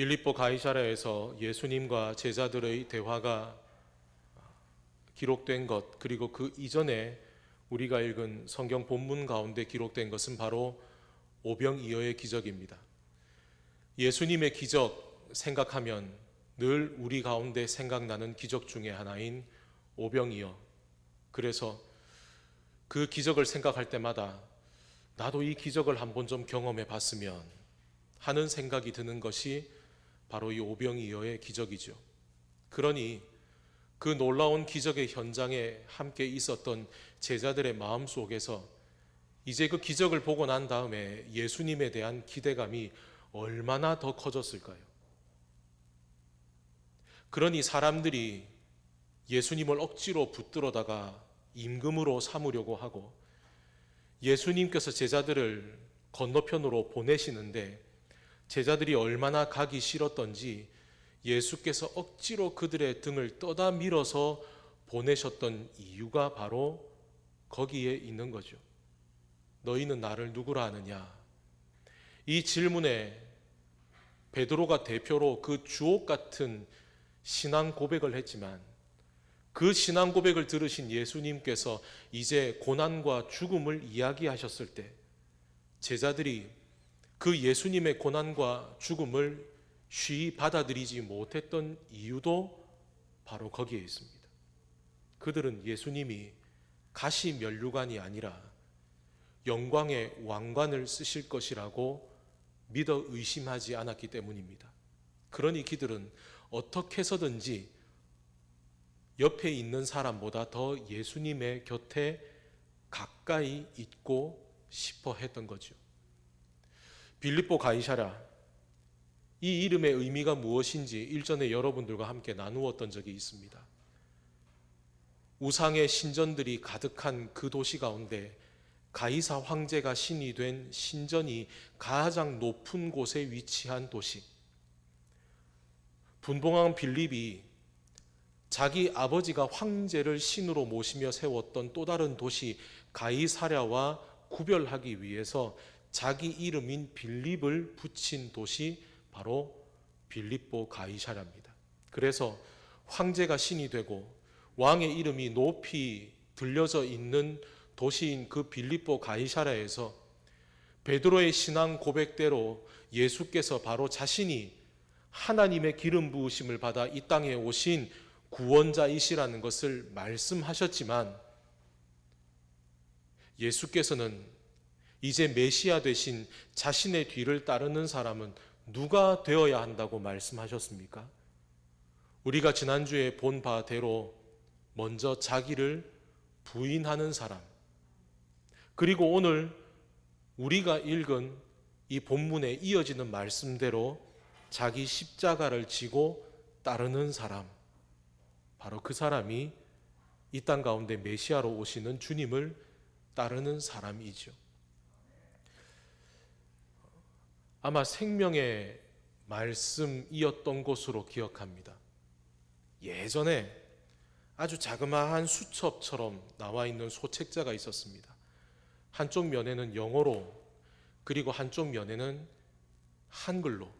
빌립보 가이사랴에서 예수님과 제자들의 대화가 기록된 것, 그리고 그 이전에 우리가 읽은 성경 본문 가운데 기록된 것은 바로 오병이어의 기적입니다. 예수님의 기적 생각하면 늘 우리 가운데 생각나는 기적 중에 하나인 오병이어. 그래서 그 기적을 생각할 때마다 나도 이 기적을 한번 좀 경험해 봤으면 하는 생각이 드는 것이 바로 이 오병이어의 기적이죠. 그러니 그 놀라운 기적의 현장에 함께 있었던 제자들의 마음 속에서 이제 그 기적을 보고 난 다음에 예수님에 대한 기대감이 얼마나 더 커졌을까요? 그러니 사람들이 예수님을 억지로 붙들어다가 임금으로 삼으려고 하고 예수님께서 제자들을 건너편으로 보내시는데 제자들이 얼마나 가기 싫었던지 예수께서 억지로 그들의 등을 떠다 밀어서 보내셨던 이유가 바로 거기에 있는 거죠. 너희는 나를 누구라 하느냐? 이 질문에 베드로가 대표로 그 주옥 같은 신앙 고백을 했지만 그 신앙 고백을 들으신 예수님께서 이제 고난과 죽음을 이야기하셨을 때 제자들이 그 예수님의 고난과 죽음을 쉬이 받아들이지 못했던 이유도 바로 거기에 있습니다. 그들은 예수님이 가시 면류관이 아니라 영광의 왕관을 쓰실 것이라고 믿어 의심하지 않았기 때문입니다. 그러니 그들은 어떻게 해서든지 옆에 있는 사람보다 더 예수님의 곁에 가까이 있고 싶어 했던 거죠. 빌립보 가이사랴, 이 이름의 의미가 무엇인지 일전에 여러분들과 함께 나누었던 적이 있습니다. 우상의 신전들이 가득한 그 도시 가운데 가이사 황제가 신이 된 신전이 가장 높은 곳에 위치한 도시. 분봉왕 빌립이 자기 아버지가 황제를 신으로 모시며 세웠던 또 다른 도시 가이사랴와 구별하기 위해서 자기 이름인 빌립을 붙인 도시 바로 빌립보 가이사랴입니다. 그래서 황제가 신이 되고 왕의 이름이 높이 들려져 있는 도시인 그 빌립보 가이사랴에서 베드로의 신앙 고백대로 예수께서 바로 자신이 하나님의 기름 부으심을 받아 이 땅에 오신 구원자이시라는 것을 말씀하셨지만 예수께서는 이제 메시아 되신 자신의 뒤를 따르는 사람은 누가 되어야 한다고 말씀하셨습니까? 우리가 지난주에 본 바대로 먼저 자기를 부인하는 사람, 그리고 오늘 우리가 읽은 이 본문에 이어지는 말씀대로 자기 십자가를 지고 따르는 사람, 바로 그 사람이 이 땅 가운데 메시아로 오시는 주님을 따르는 사람이죠. 아마 생명의 말씀이었던 것으로 기억합니다. 예전에 아주 자그마한 수첩처럼 나와 있는 소책자가 있었습니다. 한쪽 면에는 영어로, 그리고 한쪽 면에는 한글로.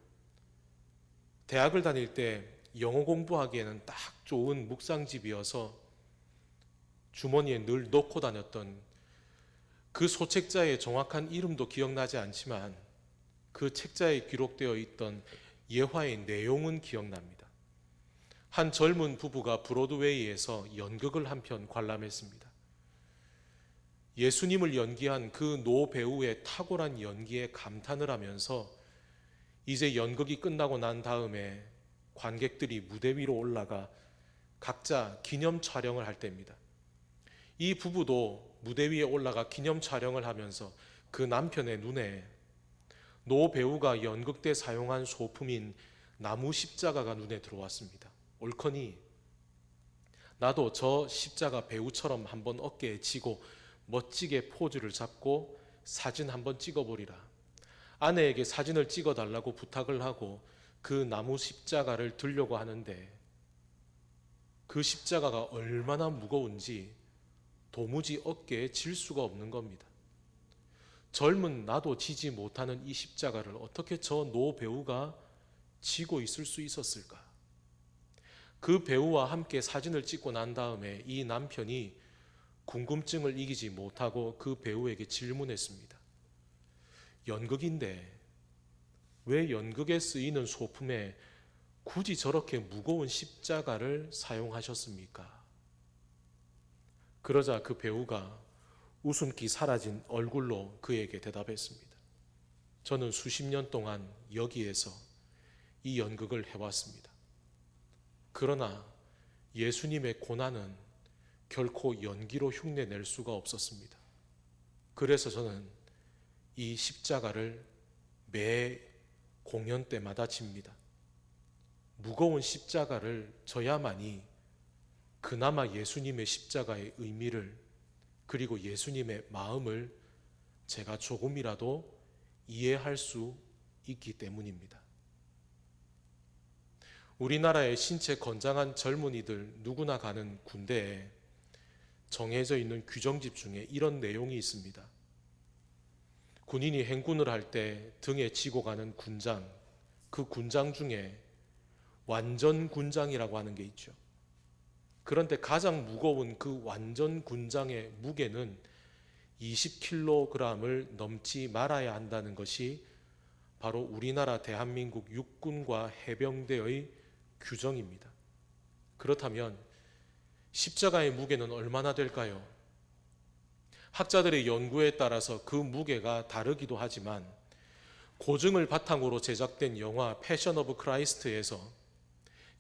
대학을 다닐 때 영어 공부하기에는 딱 좋은 묵상집이어서 주머니에 늘 넣고 다녔던 그 소책자의 정확한 이름도 기억나지 않지만 그 책자에 기록되어 있던 예화의 내용은 기억납니다. 한 젊은 부부가 브로드웨이에서 연극을 한 편 관람했습니다. 예수님을 연기한 그 노 배우의 탁월한 연기에 감탄을 하면서 이제 연극이 끝나고 난 다음에 관객들이 무대 위로 올라가 각자 기념 촬영을 할 때입니다. 이 부부도 무대 위에 올라가 기념 촬영을 하면서 그 남편의 눈에 노 배우가 연극 때 사용한 소품인 나무 십자가가 눈에 들어왔습니다. 옳거니 나도 저 십자가 배우처럼 한번 어깨에 지고 멋지게 포즈를 잡고 사진 한번 찍어보리라. 아내에게 사진을 찍어달라고 부탁을 하고 그 나무 십자가를 들려고 하는데 그 십자가가 얼마나 무거운지 도무지 어깨에 질 수가 없는 겁니다. 젊은 나도 지지 못하는 이 십자가를 어떻게 저 노 배우가 지고 있을 수 있었을까? 그 배우와 함께 사진을 찍고 난 다음에 이 남편이 궁금증을 이기지 못하고 그 배우에게 질문했습니다. 연극인데 왜 연극에 쓰이는 소품에 굳이 저렇게 무거운 십자가를 사용하셨습니까? 그러자 그 배우가 웃음기 사라진 얼굴로 그에게 대답했습니다. 저는 수십 년 동안 여기에서 이 연극을 해왔습니다. 그러나 예수님의 고난은 결코 연기로 흉내낼 수가 없었습니다. 그래서 저는 이 십자가를 매 공연 때마다 집니다. 무거운 십자가를 져야만이 그나마 예수님의 십자가의 의미를 그리고 예수님의 마음을 제가 조금이라도 이해할 수 있기 때문입니다. 우리나라의 신체 건장한 젊은이들 누구나 가는 군대에 정해져 있는 규정집 중에 이런 내용이 있습니다. 군인이 행군을 할 때 등에 지고 가는 군장, 그 군장 중에 완전 군장이라고 하는 게 있죠. 그런데 가장 무거운 그 완전 군장의 무게는 20kg을 넘지 말아야 한다는 것이 바로 우리나라 대한민국 육군과 해병대의 규정입니다. 그렇다면 십자가의 무게는 얼마나 될까요? 학자들의 연구에 따라서 그 무게가 다르기도 하지만 고증을 바탕으로 제작된 영화 패션 오브 크라이스트에서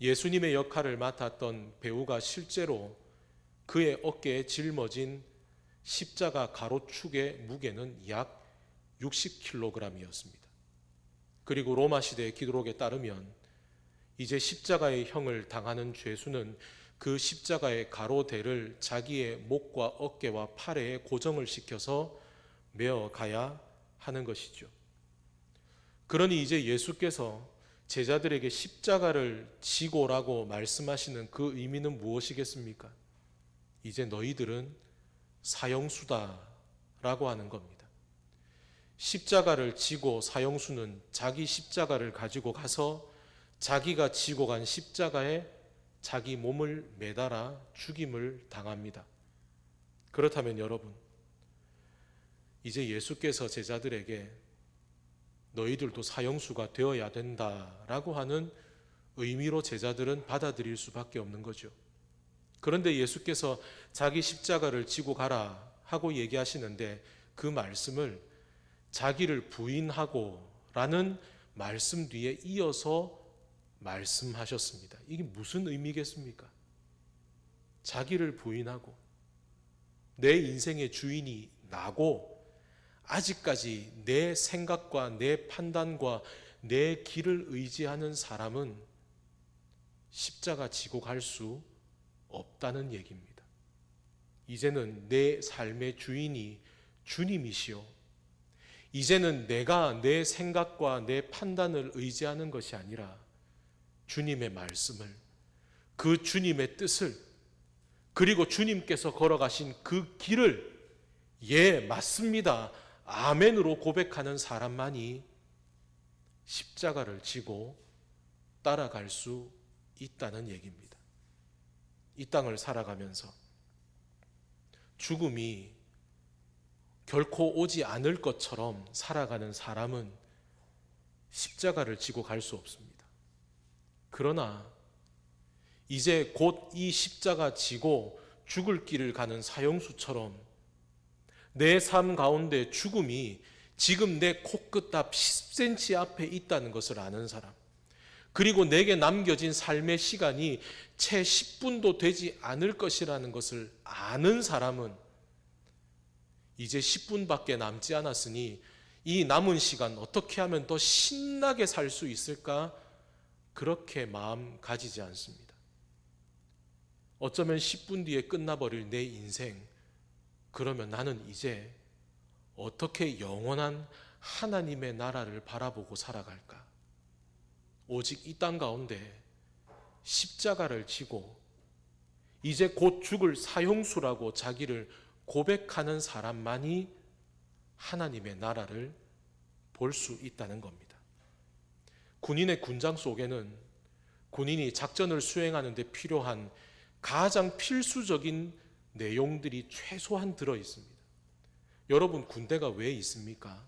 예수님의 역할을 맡았던 배우가 실제로 그의 어깨에 짊어진 십자가 가로축의 무게는 약 60kg이었습니다. 그리고 로마 시대의 기록에 따르면 이제 십자가의 형을 당하는 죄수는 그 십자가의 가로대를 자기의 목과 어깨와 팔에 고정을 시켜서 메어 가야 하는 것이죠. 그러니 이제 예수께서 제자들에게 십자가를 지고라고 말씀하시는 그 의미는 무엇이겠습니까? 이제 너희들은 사형수다라고 하는 겁니다. 십자가를 지고 사형수는 자기 십자가를 가지고 가서 자기가 지고 간 십자가에 자기 몸을 매달아 죽임을 당합니다. 그렇다면 여러분, 이제 예수께서 제자들에게 너희들도 사형수가 되어야 된다라고 하는 의미로 제자들은 받아들일 수밖에 없는 거죠. 그런데 예수께서 자기 십자가를 지고 가라 하고 얘기하시는데 그 말씀을 자기를 부인하고 라는 말씀 뒤에 이어서 말씀하셨습니다. 이게 무슨 의미겠습니까? 자기를 부인하고 내 인생의 주인이 나고 아직까지 내 생각과 내 판단과 내 길을 의지하는 사람은 십자가 지고 갈 수 없다는 얘기입니다. 이제는 내 삶의 주인이 주님이시오. 이제는 내가 내 생각과 내 판단을 의지하는 것이 아니라 주님의 말씀을, 그 주님의 뜻을, 그리고 주님께서 걸어가신 그 길을 예, 맞습니다, 아멘으로 고백하는 사람만이 십자가를 지고 따라갈 수 있다는 얘기입니다. 이 땅을 살아가면서 죽음이 결코 오지 않을 것처럼 살아가는 사람은 십자가를 지고 갈 수 없습니다. 그러나 이제 곧 이 십자가 지고 죽을 길을 가는 사형수처럼 내 삶 가운데 죽음이 지금 내 코끝 앞 10cm 앞에 있다는 것을 아는 사람, 그리고 내게 남겨진 삶의 시간이 채 10분도 되지 않을 것이라는 것을 아는 사람은 이제 10분밖에 남지 않았으니 이 남은 시간 어떻게 하면 더 신나게 살 수 있을까? 그렇게 마음 가지지 않습니다. 어쩌면 10분 뒤에 끝나버릴 내 인생, 그러면 나는 이제 어떻게 영원한 하나님의 나라를 바라보고 살아갈까? 오직 이 땅 가운데 십자가를 지고 이제 곧 죽을 사형수라고 자기를 고백하는 사람만이 하나님의 나라를 볼 수 있다는 겁니다. 군인의 군장 속에는 군인이 작전을 수행하는 데 필요한 가장 필수적인 내용들이 최소한 들어 있습니다. 여러분, 군대가 왜 있습니까?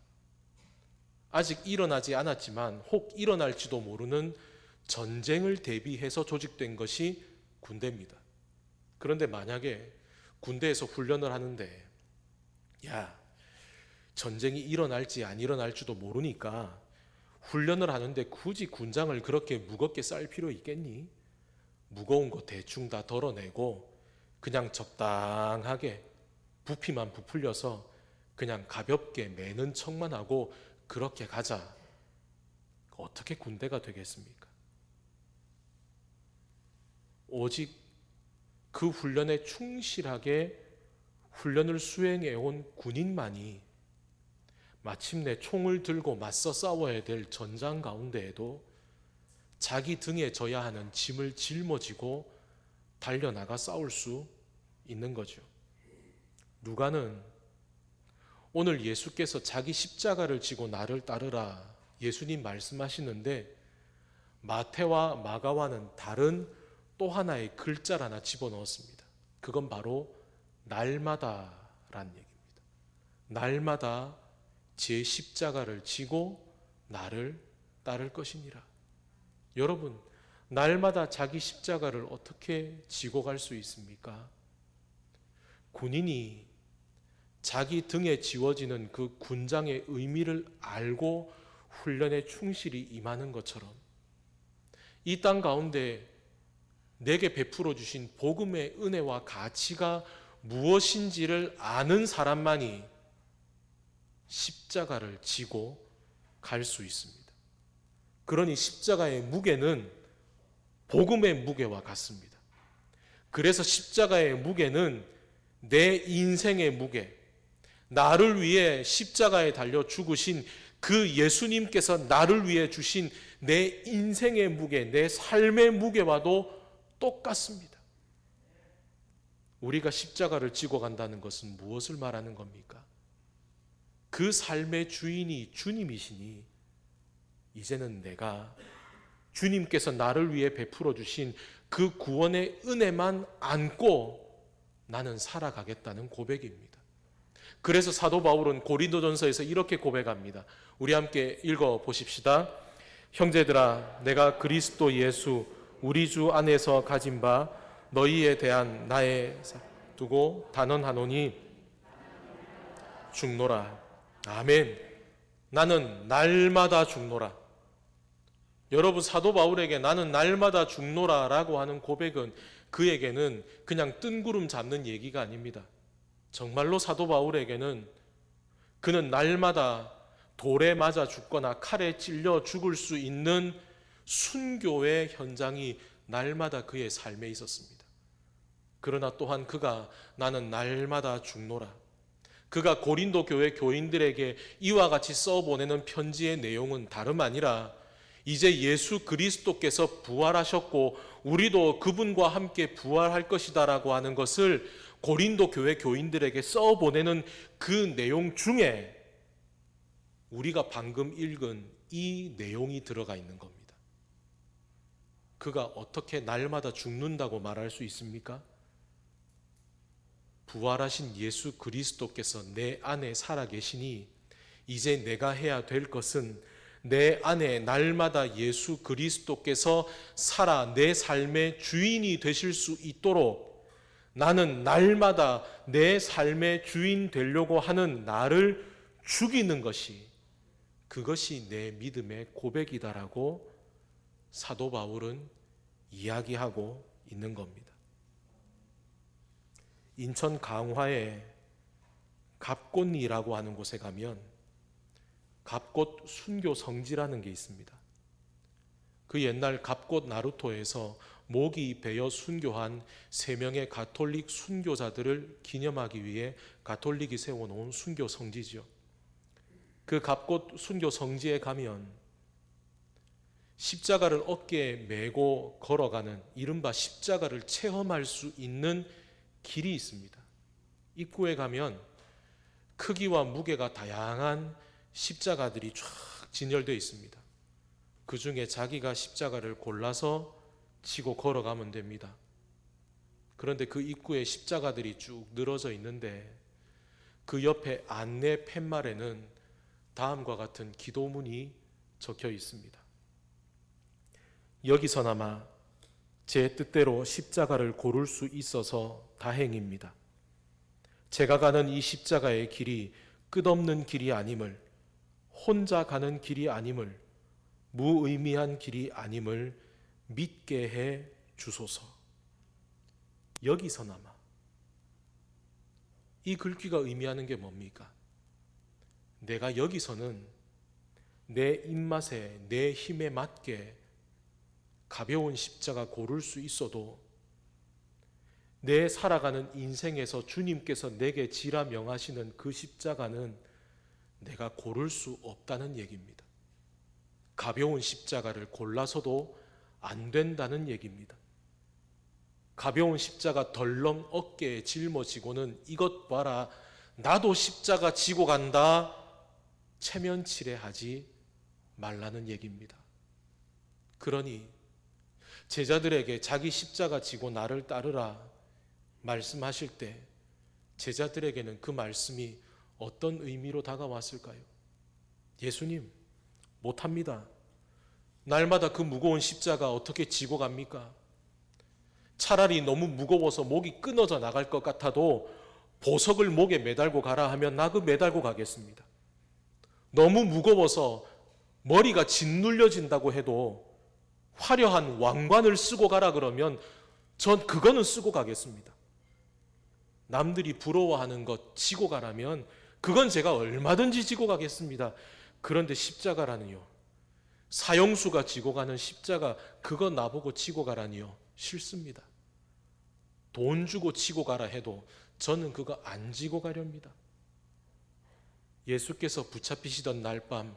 아직 일어나지 않았지만 혹 일어날지도 모르는 전쟁을 대비해서 조직된 것이 군대입니다. 그런데 만약에 군대에서 훈련을 하는데 전쟁이 일어날지 안 일어날지도 모르니까 훈련을 하는데 굳이 군장을 그렇게 무겁게 쌀 필요 있겠니? 무거운 거 대충 다 덜어내고 그냥 적당하게 부피만 부풀려서 그냥 가볍게 매는 척만 하고 그렇게 가자. 어떻게 군대가 되겠습니까? 오직 그 훈련에 충실하게 훈련을 수행해온 군인만이 마침내 총을 들고 맞서 싸워야 될 전장 가운데에도 자기 등에 져야 하는 짐을 짊어지고 달려나가 싸울 수 있는 거죠. 누가는 오늘 예수께서 자기 십자가를 지고 나를 따르라 예수님 말씀하시는데 마태와 마가와는 다른 또 하나의 글자를 하나 집어넣었습니다. 그건 바로 날마다라는 얘기입니다. 날마다 제 십자가를 지고 나를 따를 것이니라. 여러분, 날마다 자기 십자가를 어떻게 지고 갈 수 있습니까? 군인이 자기 등에 지워지는 그 군장의 의미를 알고 훈련에 충실히 임하는 것처럼 이 땅 가운데 내게 베풀어 주신 복음의 은혜와 가치가 무엇인지를 아는 사람만이 십자가를 지고 갈 수 있습니다. 그러니 십자가의 무게는 복음의 무게와 같습니다. 그래서 십자가의 무게는 내 인생의 무게, 나를 위해 십자가에 달려 죽으신 그 예수님께서 나를 위해 주신 내 인생의 무게, 내 삶의 무게와도 똑같습니다. 우리가 십자가를 지고 간다는 것은 무엇을 말하는 겁니까? 그 삶의 주인이 주님이시니 이제는 내가 주님께서 나를 위해 베풀어 주신 그 구원의 은혜만 안고 나는 살아가겠다는 고백입니다. 그래서 사도 바울은 고린도전서에서 이렇게 고백합니다. 우리 함께 읽어 보십시다. 형제들아, 내가 그리스도 예수 우리 주 안에서 가진 바 너희에 대한 나의 두고 단언하노니 죽노라. 아멘. 나는 날마다 죽노라. 여러분, 사도 바울에게 나는 날마다 죽노라 라고 하는 고백은 그에게는 그냥 뜬구름 잡는 얘기가 아닙니다. 정말로 사도 바울에게는 그는 날마다 돌에 맞아 죽거나 칼에 찔려 죽을 수 있는 순교의 현장이 날마다 그의 삶에 있었습니다. 그러나 또한 그가 나는 날마다 죽노라. 그가 고린도 교회 교인들에게 이와 같이 써보내는 편지의 내용은 다름 아니라 이제 예수 그리스도께서 부활하셨고 우리도 그분과 함께 부활할 것이다라고 하는 것을 고린도 교회 교인들에게 써보내는 그 내용 중에 우리가 방금 읽은 이 내용이 들어가 있는 겁니다. 그가 어떻게 날마다 죽는다고 말할 수 있습니까? 부활하신 예수 그리스도께서 내 안에 살아계시니 이제 내가 해야 될 것은 내 안에 날마다 예수 그리스도께서 살아 내 삶의 주인이 되실 수 있도록 나는 날마다 내 삶의 주인 되려고 하는 나를 죽이는 것이 그것이 내 믿음의 고백이다라고 사도 바울은 이야기하고 있는 겁니다. 인천 강화에 갑곶리라고 하는 곳에 가면 갑곶 순교 성지라는 게 있습니다. 그 옛날 갑곶 나루토에서 목이 베어 순교한 3명의 가톨릭 순교자들을 기념하기 위해 가톨릭이 세워놓은 순교 성지지요. 그 갑곶 순교 성지에 가면 십자가를 어깨에 메고 걸어가는 이른바 십자가를 체험할 수 있는 길이 있습니다. 입구에 가면 크기와 무게가 다양한 십자가들이 쫙 진열되어 있습니다. 그 중에 자기가 십자가를 골라서 지고 걸어가면 됩니다. 그런데 그 입구에 십자가들이 쭉 늘어져 있는데 그 옆에 안내 팻말에는 다음과 같은 기도문이 적혀 있습니다. 여기서나마 제 뜻대로 십자가를 고를 수 있어서 다행입니다. 제가 가는 이 십자가의 길이 끝없는 길이 아님을, 혼자 가는 길이 아님을, 무의미한 길이 아님을 믿게 해 주소서. 여기서나마. 이 글귀가 의미하는 게 뭡니까? 내가 여기서는 내 입맛에, 내 힘에 맞게 가벼운 십자가 고를 수 있어도 내 살아가는 인생에서 주님께서 내게 지라 명하시는 그 십자가는 내가 고를 수 없다는 얘기입니다. 가벼운 십자가를 골라서도 안 된다는 얘기입니다. 가벼운 십자가 덜렁 어깨에 짊어지고는 이것 봐라, 나도 십자가 지고 간다, 체면치레하지 말라는 얘기입니다. 그러니 제자들에게 자기 십자가 지고 나를 따르라 말씀하실 때 제자들에게는 그 말씀이 어떤 의미로 다가왔을까요? 예수님, 못합니다. 날마다 그 무거운 십자가 어떻게 지고 갑니까? 차라리 너무 무거워서 목이 끊어져 나갈 것 같아도 보석을 목에 매달고 가라 하면 나 그 매달고 가겠습니다. 너무 무거워서 머리가 짓눌려진다고 해도 화려한 왕관을 쓰고 가라 그러면 전 그거는 쓰고 가겠습니다. 남들이 부러워하는 것 지고 가라면 그건 제가 얼마든지 지고 가겠습니다. 그런데 십자가라니요, 사형수가 지고 가는 십자가, 그거 나보고 지고 가라니요, 싫습니다. 돈 주고 지고 가라 해도 저는 그거 안 지고 가렵니다. 예수께서 붙잡히시던 날 밤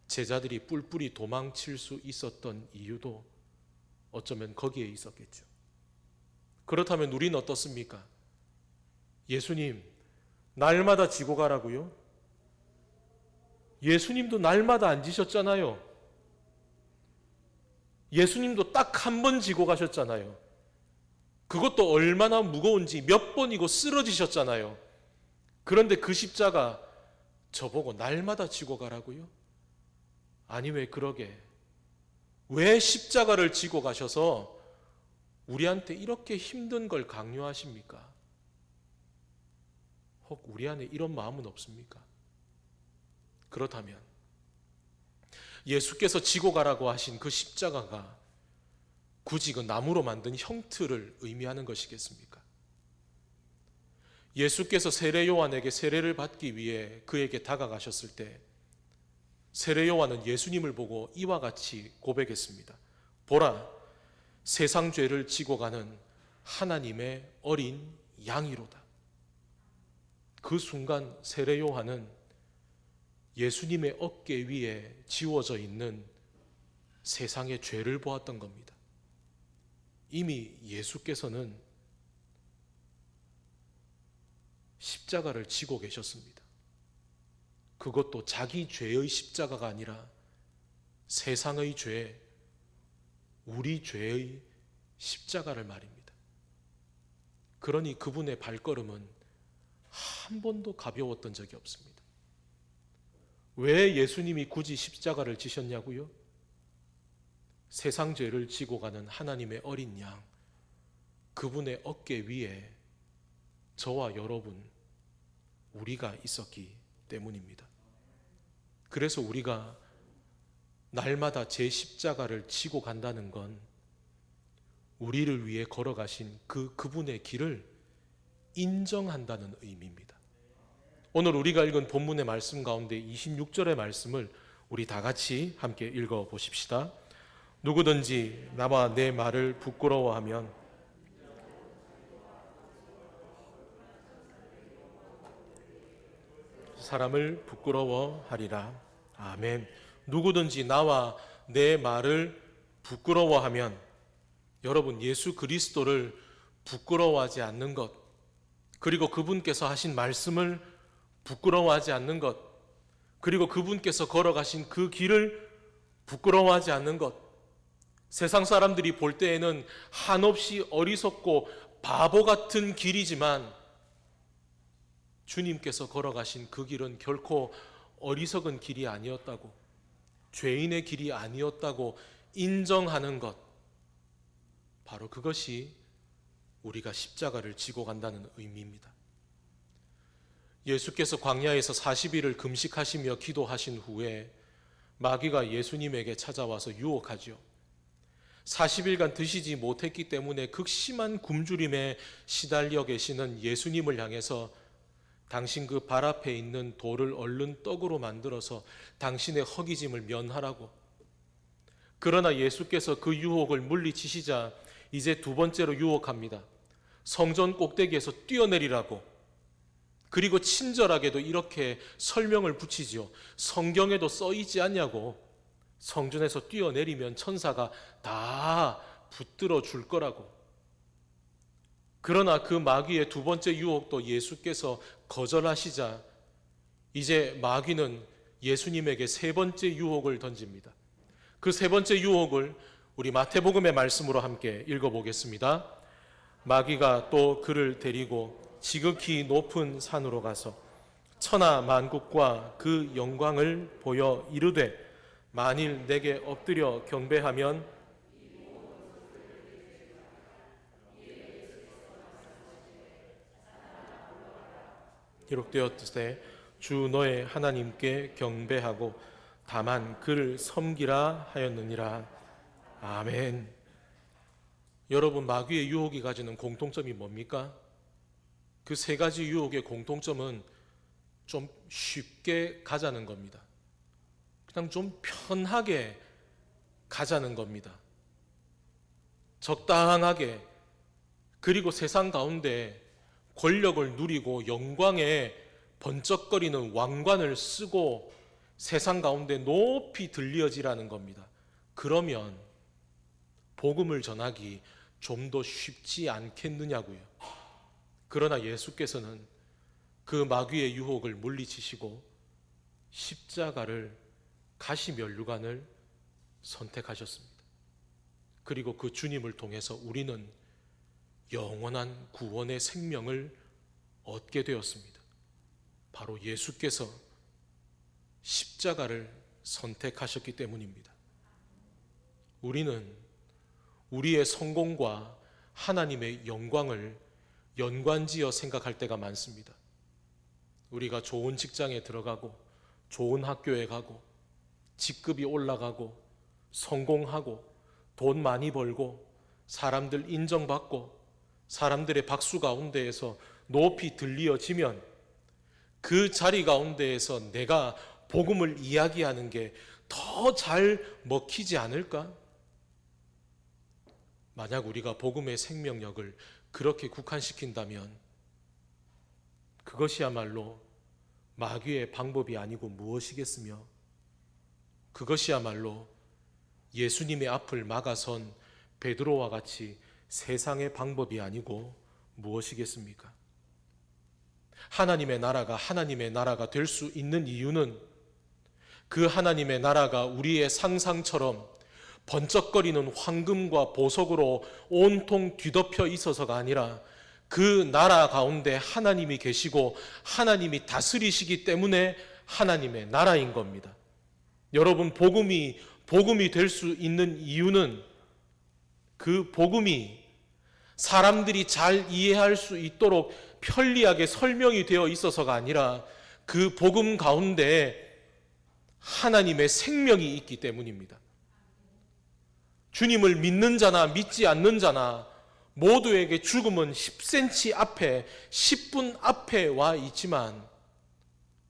제자들이 뿔뿔이 도망칠 수 있었던 이유도 어쩌면 거기에 있었겠죠. 그렇다면 우리는 어떻습니까? 예수님, 날마다 지고 가라고요? 예수님도 날마다 안 지셨잖아요. 예수님도 딱 한 번 지고 가셨잖아요. 그것도 얼마나 무거운지 몇 번이고 쓰러지셨잖아요. 그런데 그 십자가 저보고 날마다 지고 가라고요? 아니, 왜 그러게? 왜 십자가를 지고 가셔서 우리한테 이렇게 힘든 걸 강요하십니까? 혹 우리 안에 이런 마음은 없습니까? 그렇다면 예수께서 지고 가라고 하신 그 십자가가 굳이 그 나무로 만든 형틀을 의미하는 것이겠습니까? 예수께서 세례 요한에게 세례를 받기 위해 그에게 다가가셨을 때 세례 요한은 예수님을 보고 이와 같이 고백했습니다. 보라, 세상 죄를 지고 가는 하나님의 어린 양이로다. 그 순간 세례 요한은 예수님의 어깨 위에 지워져 있는 세상의 죄를 보았던 겁니다. 이미 예수께서는 십자가를 지고 계셨습니다. 그것도 자기 죄의 십자가가 아니라 세상의 죄, 우리 죄의 십자가를 말입니다. 그러니 그분의 발걸음은 한 번도 가벼웠던 적이 없습니다. 왜 예수님이 굳이 십자가를 지셨냐고요? 세상 죄를 지고 가는 하나님의 어린 양, 그분의 어깨 위에 저와 여러분, 우리가 있었기 때문입니다. 그래서 우리가 날마다 제 십자가를 지고 간다는 건 우리를 위해 걸어가신 그분의 길을 인정한다는 의미입니다. 오늘 우리가 읽은 본문의 말씀 가운데 26절의 말씀을 우리 다 같이 함께 읽어 보십시다. 누구든지 나와 내 말을 부끄러워하면 사람을 부끄러워하리라. 아멘. 누구든지 나와 내 말을 부끄러워하면, 여러분, 예수 그리스도를 부끄러워하지 않는 것, 그리고 그분께서 하신 말씀을 부끄러워하지 않는 것, 그리고 그분께서 걸어가신 그 길을 부끄러워하지 않는 것, 세상 사람들이 볼 때에는 한없이 어리석고 바보 같은 길이지만 주님께서 걸어가신 그 길은 결코 어리석은 길이 아니었다고, 죄인의 길이 아니었다고 인정하는 것, 바로 그것이 우리가 십자가를 지고 간다는 의미입니다. 예수께서 광야에서 40일을 금식하시며 기도하신 후에 마귀가 예수님에게 찾아와서 유혹하죠. 40일간 드시지 못했기 때문에 극심한 굶주림에 시달려 계시는 예수님을 향해서 당신 그 발 앞에 있는 돌을 얼른 떡으로 만들어서 당신의 허기짐을 면하라고. 그러나 예수께서 그 유혹을 물리치시자 이제 두 번째로 유혹합니다. 성전 꼭대기에서 뛰어내리라고. 그리고 친절하게도 이렇게 설명을 붙이죠. 성경에도 써 있지 않냐고. 성전에서 뛰어내리면 천사가 다 붙들어 줄 거라고. 그러나 그 마귀의 두 번째 유혹도 예수께서 거절하시자 이제 마귀는 예수님에게 세 번째 유혹을 던집니다. 그 세 번째 유혹을 우리 마태복음의 말씀으로 함께 읽어보겠습니다. 마귀가 또 그를 데리고 지극히 높은 산으로 가서 천하 만국과 그 영광을 보여 이르되 만일 내게 엎드려 경배하면 기록되었으되 주 너의 하나님께 경배하고 다만 그를 섬기라 하였느니라. 아멘. 여러분, 마귀의 유혹이 가지는 공통점이 뭡니까? 그 세 가지 유혹의 공통점은 좀 쉽게 가자는 겁니다. 그냥 좀 편하게 가자는 겁니다. 적당하게, 그리고 세상 가운데 권력을 누리고 영광에 번쩍거리는 왕관을 쓰고 세상 가운데 높이 들려지라는 겁니다. 그러면 복음을 전하기 좀 더 쉽지 않겠느냐고요. 그러나 예수께서는 그 마귀의 유혹을 물리치시고 십자가를, 가시면류관을 선택하셨습니다. 그리고 그 주님을 통해서 우리는 영원한 구원의 생명을 얻게 되었습니다. 바로 예수께서 십자가를 선택하셨기 때문입니다. 우리는 우리의 성공과 하나님의 영광을 연관지어 생각할 때가 많습니다. 우리가 좋은 직장에 들어가고 좋은 학교에 가고 직급이 올라가고 성공하고 돈 많이 벌고 사람들 인정받고 사람들의 박수 가운데에서 높이 들리어지면 그 자리 가운데에서 내가 복음을 이야기하는 게 더 잘 먹히지 않을까? 만약 우리가 복음의 생명력을 그렇게 국한시킨다면 그것이야말로 마귀의 방법이 아니고 무엇이겠으며, 그것이야말로 예수님의 앞을 막아선 베드로와 같이 세상의 방법이 아니고 무엇이겠습니까? 하나님의 나라가 될 수 있는 이유는 그 하나님의 나라가 우리의 상상처럼 번쩍거리는 황금과 보석으로 온통 뒤덮여 있어서가 아니라 그 나라 가운데 하나님이 계시고 하나님이 다스리시기 때문에 하나님의 나라인 겁니다. 여러분, 복음이 될 수 있는 이유는 그 복음이 사람들이 잘 이해할 수 있도록 편리하게 설명이 되어 있어서가 아니라 그 복음 가운데 하나님의 생명이 있기 때문입니다. 주님을 믿는 자나 믿지 않는 자나 모두에게 죽음은 10cm 앞에, 10분 앞에 와 있지만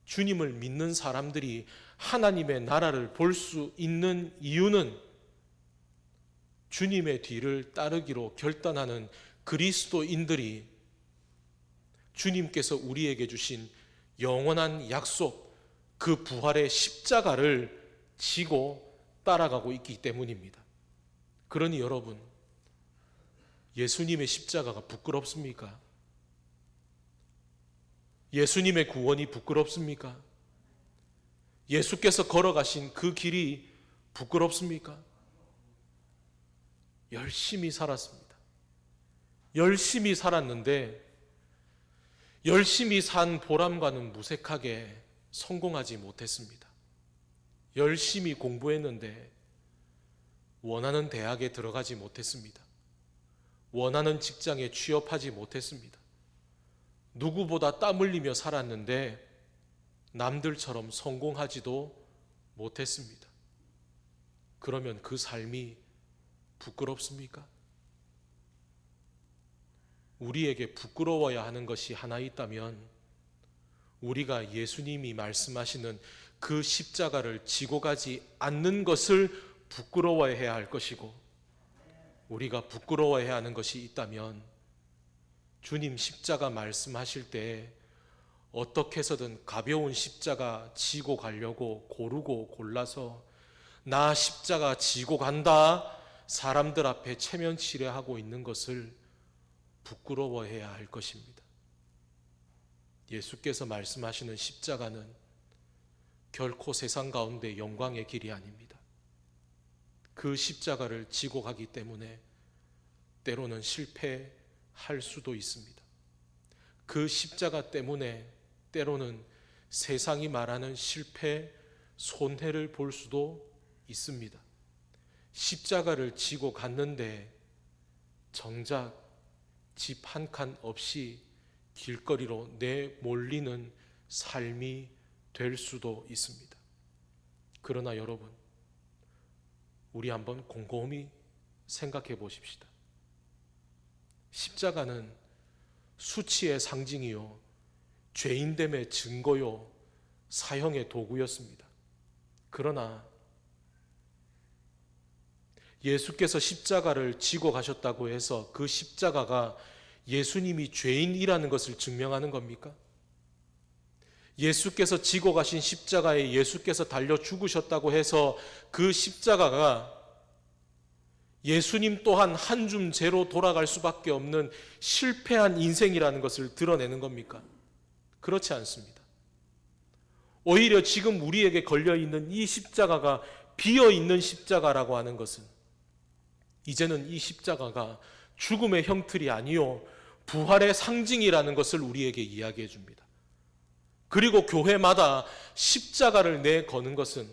주님을 믿는 사람들이 하나님의 나라를 볼 수 있는 이유는 주님의 뒤를 따르기로 결단하는 그리스도인들이 주님께서 우리에게 주신 영원한 약속, 그 부활의 십자가를 지고 따라가고 있기 때문입니다. 그러니 여러분, 예수님의 십자가가 부끄럽습니까? 예수님의 구원이 부끄럽습니까? 예수께서 걸어가신 그 길이 부끄럽습니까? 열심히 살았습니다. 열심히 살았는데 열심히 산 보람과는 무색하게 성공하지 못했습니다. 열심히 공부했는데 원하는 대학에 들어가지 못했습니다. 원하는 직장에 취업하지 못했습니다. 누구보다 땀 흘리며 살았는데 남들처럼 성공하지도 못했습니다. 그러면 그 삶이 부끄럽습니까? 우리에게 부끄러워야 하는 것이 하나 있다면 우리가 예수님이 말씀하시는 그 십자가를 지고 가지 않는 것을 부끄러워해야 할 것이고, 우리가 부끄러워해야 하는 것이 있다면 주님 십자가 말씀하실 때 어떻게 해서든 가벼운 십자가 지고 가려고 고르고 골라서 나 십자가 지고 간다 사람들 앞에 체면치레하고 있는 것을 부끄러워해야 할 것입니다. 예수께서 말씀하시는 십자가는 결코 세상 가운데 영광의 길이 아닙니다. 그 십자가를 지고 가기 때문에 때로는 실패할 수도 있습니다. 그 십자가 때문에 때로는 세상이 말하는 실패, 손해를 볼 수도 있습니다. 십자가를 지고 갔는데 정작 집 한 칸 없이 길거리로 내몰리는 삶이 될 수도 있습니다. 그러나 여러분, 우리 한번 곰곰이 생각해 보십시다. 십자가는 수치의 상징이요, 죄인됨의 증거요, 사형의 도구였습니다. 그러나 예수께서 십자가를 지고 가셨다고 해서 그 십자가가 예수님이 죄인이라는 것을 증명하는 겁니까? 예수께서 지고 가신 십자가에 예수께서 달려 죽으셨다고 해서 그 십자가가 예수님 또한 한 줌 죄로 돌아갈 수밖에 없는 실패한 인생이라는 것을 드러내는 겁니까? 그렇지 않습니다. 오히려 지금 우리에게 걸려있는 이 십자가가 비어있는 십자가라고 하는 것은 이제는 이 십자가가 죽음의 형틀이 아니요 부활의 상징이라는 것을 우리에게 이야기해 줍니다. 그리고 교회마다 십자가를 내거는 것은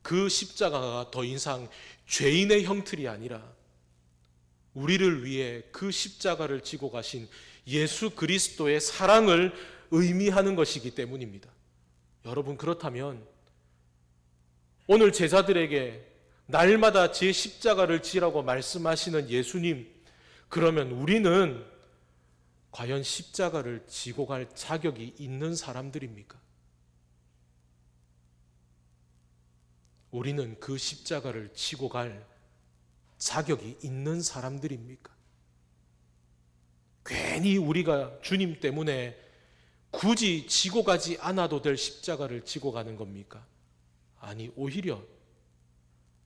그 십자가가 더 이상 죄인의 형틀이 아니라 우리를 위해 그 십자가를 지고 가신 예수 그리스도의 사랑을 의미하는 것이기 때문입니다. 여러분, 그렇다면 오늘 제자들에게 날마다 제 십자가를 지라고 말씀하시는 예수님, 그러면 우리는 과연 십자가를 지고 갈 자격이 있는 사람들입니까? 우리는 그 십자가를 지고 갈 자격이 있는 사람들입니까? 괜히 우리가 주님 때문에 굳이 지고 가지 않아도 될 십자가를 지고 가는 겁니까? 아니, 오히려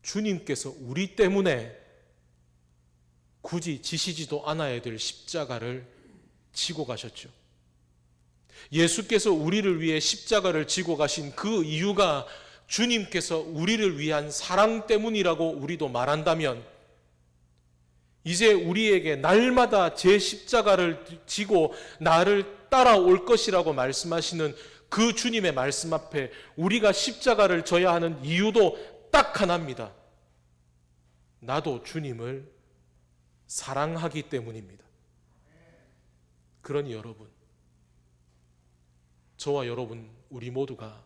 주님께서 우리 때문에 굳이 지시지도 않아야 될 십자가를 지고 가셨죠. 예수께서 우리를 위해 십자가를 지고 가신 그 이유가 주님께서 우리를 위한 사랑 때문이라고 우리도 말한다면, 이제 우리에게 날마다 제 십자가를 지고 나를 따라올 것이라고 말씀하시는 그 주님의 말씀 앞에 우리가 십자가를 져야 하는 이유도 딱 하나입니다. 나도 주님을 사랑하기 때문입니다. 그러니 여러분, 저와 여러분 우리 모두가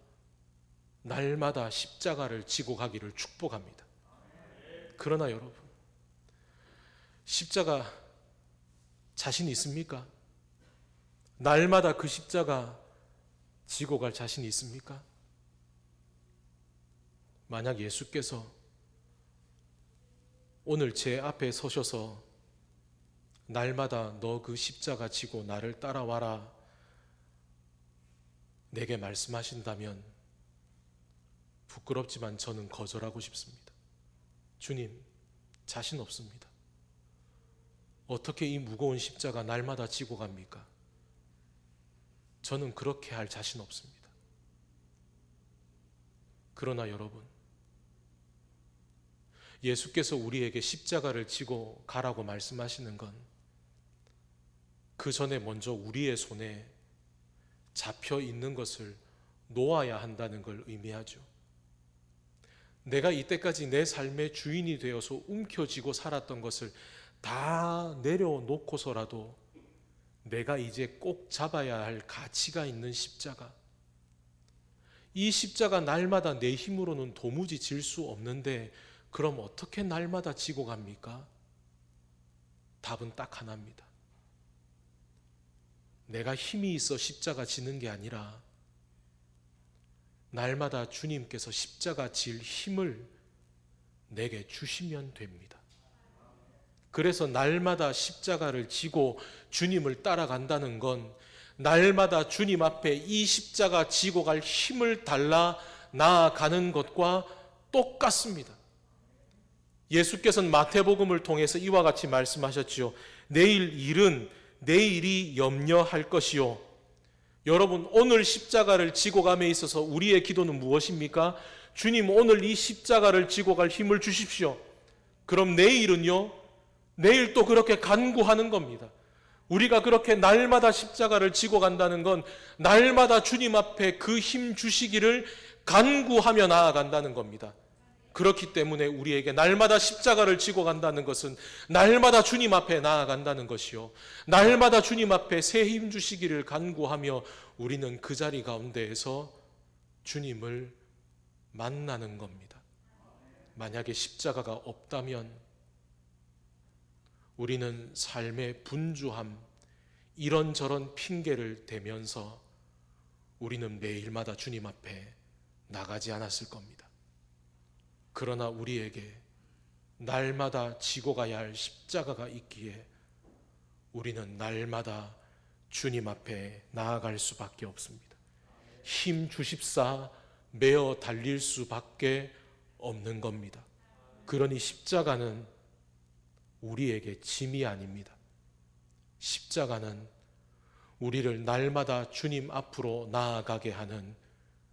날마다 십자가를 지고 가기를 축복합니다. 그러나 여러분, 십자가 자신 있습니까? 날마다 그 십자가 지고 갈 자신 있습니까? 만약 예수께서 오늘 제 앞에 서셔서 날마다 너 그 십자가 지고 나를 따라와라 내게 말씀하신다면 부끄럽지만 저는 거절하고 싶습니다. 주님, 자신 없습니다. 어떻게 이 무거운 십자가 날마다 지고 갑니까? 저는 그렇게 할 자신 없습니다. 그러나 여러분, 예수께서 우리에게 십자가를 지고 가라고 말씀하시는 건 그 전에 먼저 우리의 손에 잡혀 있는 것을 놓아야 한다는 걸 의미하죠. 내가 이때까지 내 삶의 주인이 되어서 움켜쥐고 살았던 것을 다 내려놓고서라도 내가 이제 꼭 잡아야 할 가치가 있는 십자가, 이 십자가 날마다 내 힘으로는 도무지 질 수 없는데 그럼 어떻게 날마다 지고 갑니까? 답은 딱 하나입니다. 내가 힘이 있어 십자가 지는 게 아니라 날마다 주님께서 십자가 질 힘을 내게 주시면 됩니다. 그래서 날마다 십자가를 지고 주님을 따라간다는 건 날마다 주님 앞에 이 십자가 지고 갈 힘을 달라 나아가는 것과 똑같습니다. 예수께서는 마태복음을 통해서 이와 같이 말씀하셨지요. 내일 일은 내일이 염려할 것이요. 여러분, 오늘 십자가를 지고 감에 있어서 우리의 기도는 무엇입니까? 주님, 오늘 이 십자가를 지고 갈 힘을 주십시오. 그럼 내일은요? 내일 또 그렇게 간구하는 겁니다. 우리가 그렇게 날마다 십자가를 지고 간다는 건 날마다 주님 앞에 그 힘 주시기를 간구하며 나아간다는 겁니다. 그렇기 때문에 우리에게 날마다 십자가를 지고 간다는 것은 날마다 주님 앞에 나아간다는 것이요, 날마다 주님 앞에 새 힘 주시기를 간구하며 우리는 그 자리 가운데에서 주님을 만나는 겁니다. 만약에 십자가가 없다면 우리는 삶의 분주함, 이런저런 핑계를 대면서 우리는 매일마다 주님 앞에 나가지 않았을 겁니다. 그러나 우리에게 날마다 지고 가야 할 십자가가 있기에 우리는 날마다 주님 앞에 나아갈 수밖에 없습니다. 힘 주십사 매어 달릴 수밖에 없는 겁니다. 그러니 십자가는 우리에게 짐이 아닙니다. 십자가는 우리를 날마다 주님 앞으로 나아가게 하는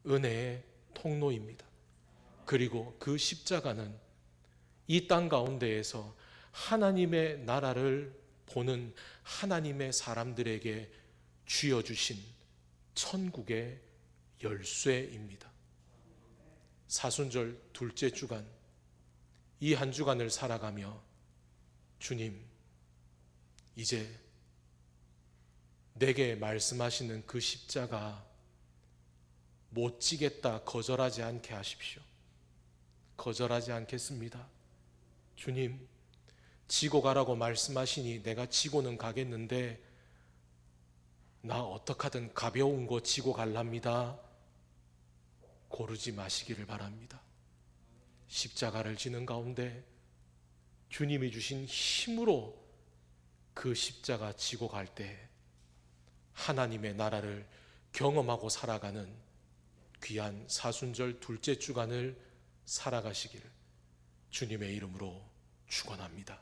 은혜의 통로입니다. 그리고 그 십자가는 이 땅 가운데에서 하나님의 나라를 보는 하나님의 사람들에게 쥐어주신 천국의 열쇠입니다. 사순절 둘째 주간, 이 한 주간을 살아가며 주님, 이제 내게 말씀하시는 그 십자가 못 지겠다 거절하지 않게 하십시오. 거절하지 않겠습니다. 주님, 지고 가라고 말씀하시니 내가 지고는 가겠는데 나 어떡하든 가벼운 거 지고 갈랍니다. 고르지 마시기를 바랍니다. 십자가를 지는 가운데 주님이 주신 힘으로 그 십자가 지고 갈 때 하나님의 나라를 경험하고 살아가는 귀한 사순절 둘째 주간을 살아가시기를 주님의 이름으로 축원합니다.